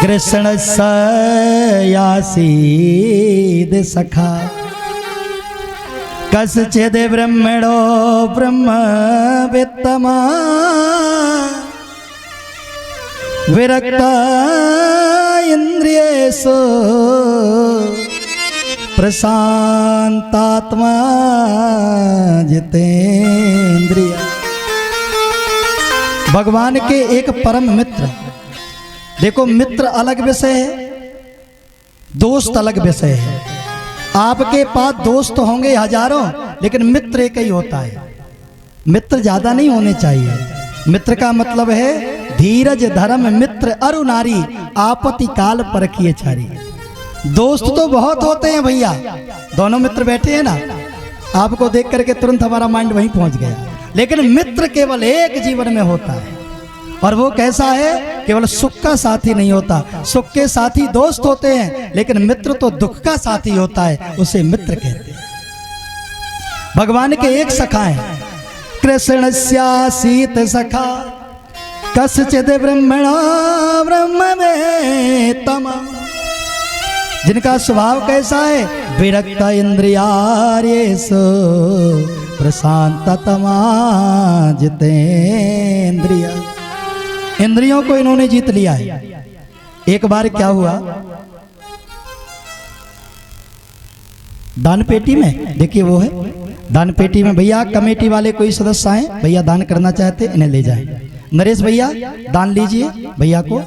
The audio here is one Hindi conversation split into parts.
कृष्ण सयासीद सखा कश्चिद ब्रह्मणो ब्रह्म वित्तमा विरक्ता इंद्रियेषु प्रशांतात्मा जितेंद्रिय। भगवान के एक परम मित्र, देखो मित्र अलग विषय है, दोस्त अलग विषय है। आपके पास दोस्त होंगे हजारों, लेकिन मित्र एक ही होता है। मित्र ज्यादा नहीं होने चाहिए। मित्र का मतलब है धीरज धर्म मित्र अरु नारी आपत्ति काल परखिए चारी। दोस्त तो बहुत होते हैं भैया, दोनों मित्र बैठे हैं ना, आपको देख करके तुरंत हमारा माइंड वहीं पहुंच गया। लेकिन मित्र केवल एक जीवन में होता है, और वो कैसा है? केवल सुख का साथी नहीं होता। सुख के साथी दोस्त होते हैं, लेकिन मित्र तो दुख का साथी होता है, उसे मित्र कहते हैं। भगवान के एक सखा हैं, कृष्णस्यासीत सखा कश्चिद ब्रह्मणा ब्रह्मवेत्तमा। जिनका स्वभाव कैसा है? विरक्ता इंद्रियार्येषु प्रशांततमा जितेंद्रिय। इंद्रियों को इन्होंने जीत लिया है। एक बार क्या हुआ, दान पेटी में, देखिए वो है दान पेटी में, भैया कमेटी वाले कोई सदस्य आए, भैया दान करना चाहते, इन्हें ले जाएं। नरेश भैया दान लीजिए भैया को।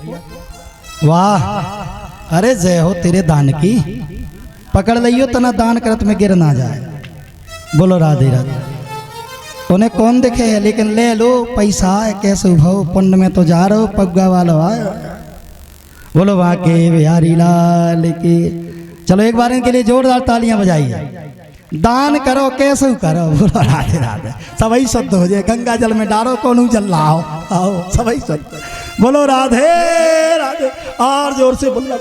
वाह, अरे जय हो तेरे दान की, पकड़ लियो तना दान करत में गिर ना जाए। बोलो राधे राधे। उन्हें कौन देखे है, लेकिन ले लो पैसा है, कैसे भाव पुण्य में तो जा रहे हो, पग्गा वाला आए। बोलो वहां के बिहारी लाल की। चलो एक बार इनके लिए जोरदार तालियां बजाइए। दान करो कैसे करो, बोलो राधे राधे। सबही शुद्ध हो जाए, गंगा जल में डालो कौन जल लाओ, आओ सबही शुद्ध। बोलो राधे राधे, और जोर से बोलो।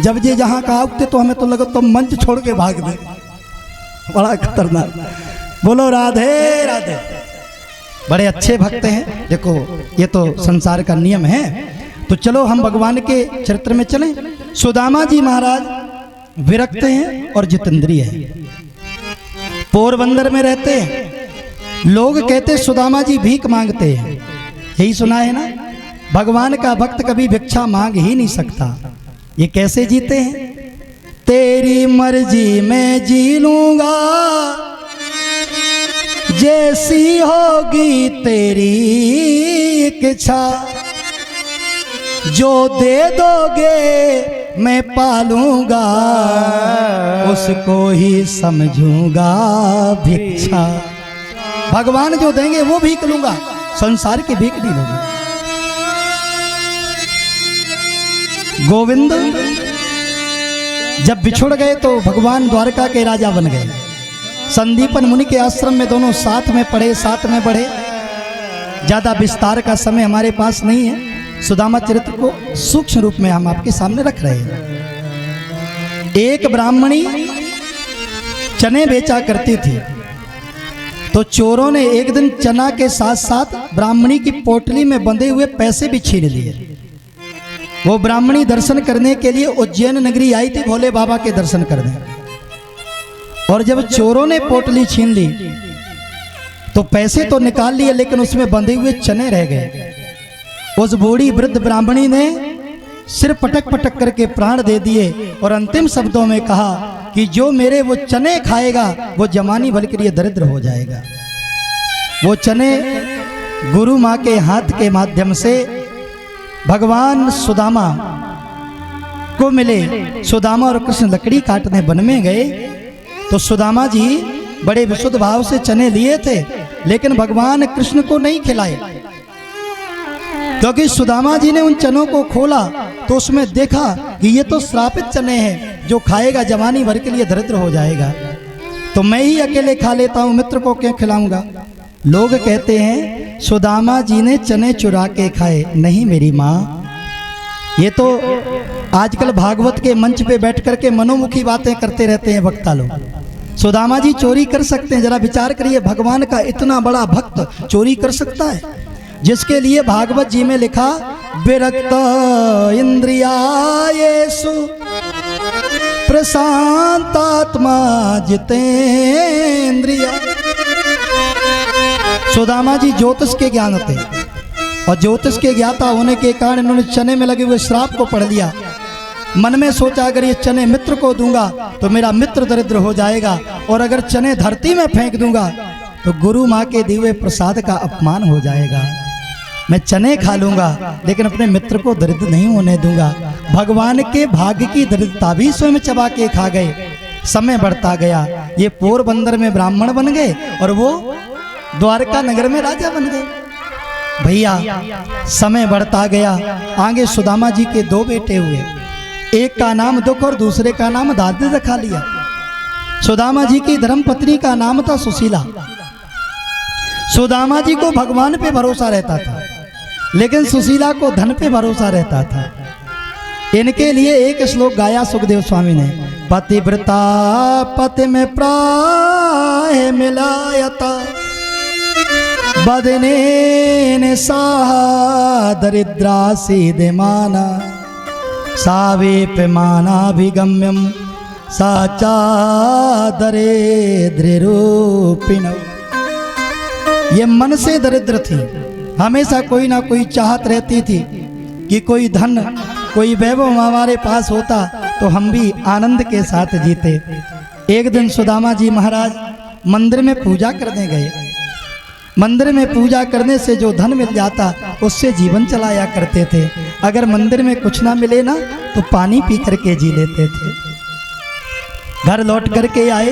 जब ये जहाँ का उगते तो हमें तो लगा तो मंच छोड़ के भाग दे, बड़ा खतरनाक। बोलो राधे राधे। बड़े अच्छे भक्त हैं। देखो ये तो संसार का नियम है। तो चलो हम भगवान के चरित्र में चलें। सुदामा जी महाराज विरक्त हैं और जितेंद्रिय हैं, पोरबंदर में रहते हैं। लोग कहते सुदामा जी भीख मांगते हैं, यही सुना है ना। भगवान का भक्त कभी भिक्षा मांग ही नहीं सकता। ये कैसे जीते हैं? तेरी मर्जी में जी लूंगा, जैसी होगी तेरी इच्छा, जो दे दोगे मैं पालूंगा, उसको ही समझूंगा भिक्षा। भगवान जो देंगे वो भीख लूंगा, संसार की भीख नहीं लूंगा। गोविंद जब बिछुड़ गए तो भगवान द्वारका के राजा बन गए। संदीपन मुनि के आश्रम में दोनों साथ में पढ़े, साथ में बढ़े। ज्यादा विस्तार का समय हमारे पास नहीं है। सुदामा चरित्र को सूक्ष्म रूप में हम आपके सामने रख रहे हैं। एक ब्राह्मणी चने बेचा करती थी, तो चोरों ने एक दिन चना के साथ साथ ब्राह्मणी की पोटली में बंधे हुए पैसे भी छीन लिए। वो ब्राह्मणी दर्शन करने के लिए उज्जैन नगरी आई थी, भोले बाबा के दर्शन करने। और जब चोरों ने पोटली छीन ली तो पैसे तो निकाल लिए, लेकिन उसमें बंधे हुए चने रह गए। उस बूढ़ी वृद्ध ब्राह्मणी ने सिर पटक पटक करके प्राण दे दिए और अंतिम शब्दों में कहा कि जो मेरे वो चने खाएगा वो जमानी भर के लिए दरिद्र हो जाएगा। वो चने गुरु माँ के हाथ के माध्यम से भगवान सुदामा को मिले। सुदामा और कृष्ण लकड़ी काटने वन में गए तो सुदामा जी बड़े विशुद्ध भाव से चने लिए थे, लेकिन भगवान कृष्ण को नहीं खिलाए, क्योंकि सुदामा जी ने उन चनों को खोला तो उसमें देखा कि ये तो श्रापित चने हैं, जो खाएगा जवानी भर के लिए दरिद्र हो जाएगा। तो मैं ही अकेले खा लेता हूँ, मित्र को क्यों खिलाऊंगा। लोग कहते हैं सुदामा जी ने चने चुरा के खाए। नहीं मेरी माँ, ये तो आजकल भागवत के मंच पे बैठ करके मनोमुखी बातें करते रहते हैं वक्ता लोग। सुदामा जी चोरी कर सकते हैं? जरा विचार करिए, भगवान का इतना बड़ा भक्त चोरी कर सकता है? जिसके लिए भागवत जी में लिखा विरक्त इंद्रियायेषु प्रशांतात्मा जितेंद्रिय। सुदामा जी ज्योतिष के ज्ञान थे और ज्योतिष के ज्ञाता होने के कारण इन्होंने चने में लगे हुए श्राप को पढ़ लिया। मन में सोचा अगर ये चने मित्र को दूंगा तो मेरा मित्र दरिद्र हो जाएगा, और अगर चने धरती में फेंक दूंगा तो गुरु माँ के दिए हुए प्रसाद का अपमान हो जाएगा। मैं चने खा लूंगा लेकिन अपने मित्र को दरिद्र नहीं होने दूंगा। भगवान के भाग्य की दरिद्रता भी स्वयं चबा के खा गए। समय बढ़ता गया, ये पोरबंदर में ब्राह्मण बन गए और वो द्वारका नगर में राजा बन गए। भैया समय बढ़ता गया, आगे सुदामा जी के दो बेटे हुए, एक का नाम दुख और दूसरे का नाम दारिद्र्य रखा लिया। सुदामा जी की धर्मपत्नी का नाम था सुशीला। सुदामा जी को भगवान पे भरोसा रहता था लेकिन सुशीला को धन पे भरोसा रहता था। इनके लिए एक श्लोक गाया सुखदेव स्वामी ने, पतिव्रता पति में प्राय मिलायता बदने साहा दरिद्रा सीधे माना सावेप मानाभिगम्यम साचा दरिद्र रूपिण। ये मन से दरिद्र थी, हमेशा कोई ना कोई चाहत रहती थी कि कोई धन कोई वैभव हमारे पास होता तो हम भी आनंद के साथ जीते। एक दिन सुदामा जी महाराज मंदिर में पूजा करने गए। मंदिर में पूजा करने से जो धन मिल जाता उससे जीवन चलाया करते थे। अगर मंदिर में कुछ ना मिले ना तो पानी पी करके जी लेते थे। घर लौट करके आए,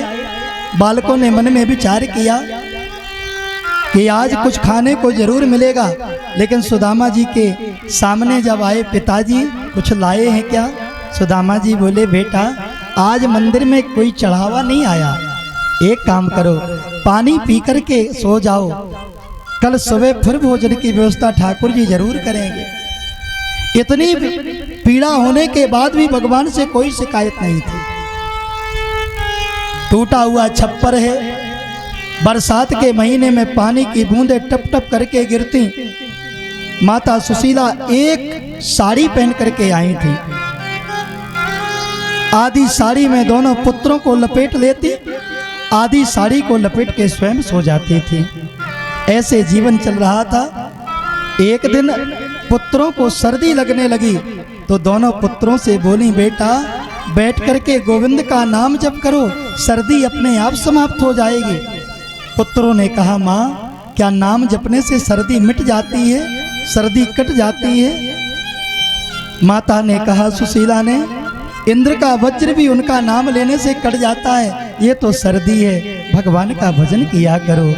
बालकों ने मन में विचार किया कि आज कुछ खाने को जरूर मिलेगा, लेकिन सुदामा जी के सामने जब आए, पिताजी कुछ लाए हैं क्या? सुदामा जी बोले, बेटा आज मंदिर में कोई चढ़ावा नहीं आया, एक काम करो पानी पी करके सो जाओ, कल सुबह फिर भोजन की व्यवस्था ठाकुर जी जरूर करेंगे। इतनी पीड़ा होने के बाद भी भगवान से कोई शिकायत नहीं थी। टूटा हुआ छप्पर है, बरसात के महीने में पानी की बूंदें टप टप करके गिरती। माता सुशीला एक साड़ी पहन करके आई थी, आधी साड़ी में दोनों पुत्रों को लपेट लेती, आधी साड़ी को लपेट के स्वयं सो जाती थी। ऐसे जीवन चल रहा था। एक दिन पुत्रों को सर्दी लगने लगी तो दोनों पुत्रों से बोली, बेटा बैठ करके गोविंद का नाम जप करो, सर्दी अपने आप समाप्त हो जाएगी। पुत्रों ने कहा, माँ क्या नाम जपने से सर्दी मिट जाती है, सर्दी कट जाती है? माता ने कहा, सुशीला ने, इंद्र का वज्र भी उनका नाम लेने से कट जाता है, ये तो सर्दी है, भगवान का भजन किया करो।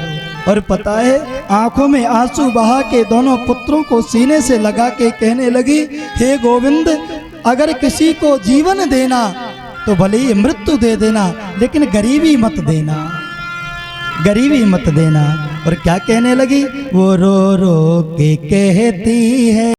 और पता है, आंखों में आंसू बहा के दोनों पुत्रों को सीने से लगा के कहने लगी, हे गोविंद अगर किसी को जीवन देना तो भले ही मृत्यु दे देना, लेकिन गरीबी मत देना, गरीबी मत देना। और क्या कहने लगी, वो रो रो के कहती है